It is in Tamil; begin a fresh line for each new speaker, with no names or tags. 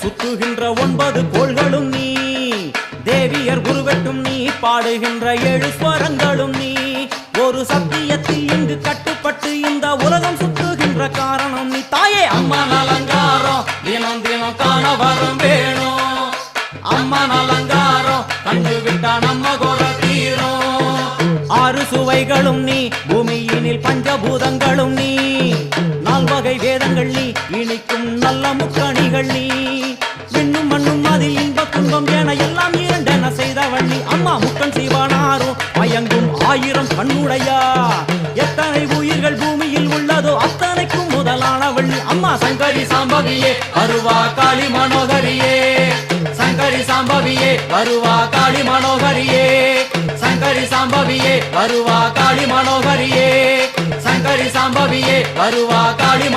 சுத்துகின்ற 9 கோள்களும் நீ, தேவியர் குருவெட்டும் நீ, பாடுகின்ற 7 ஸ்வரங்களும் நீ. ஒரு சத்தியத்தில் இங்கு கட்டுப்பட்டு இந்த உலகம் சுத்துகின்ற காரணம் நீ தாயே. அம்மன் அலங்காரம் தினம் தினம் காண வரம் வேணும். அம்மன் அலங்காரம் கண்டு விட்டா நம்ம குற தீரும். 6 சுவைகளும் நீ, பூமியினில் பஞ்சபூதங்களும் நீ, 4 வகை வேதங்கள் நீ, இனிக்கும் நல்ல முக்கணிகள் நீ. விண்ணும் மண்ணும் அதில் இன்ப துன்பம் என எல்லாம் இரண்டென செய்தவள் நீ. அம்மா முக்கன் சிவனாரும் மயங்கும் 1000 கண்ணுடையா. எத்தனை உயிர்கள் பூமியில் உள்ளதோ அத்தனைக்கும் முதலானவள் நீ. அம்மா சங்கரி சாம்பவியே வருவா காளி மனோகரியே. சங்கரி சாம்பவியே வருவா காளி மனோகரியே. சங்கரி சாம்பவியே வருவா காளி மனோகரியே. சங்கரி சாம்பவியே வருவா காளி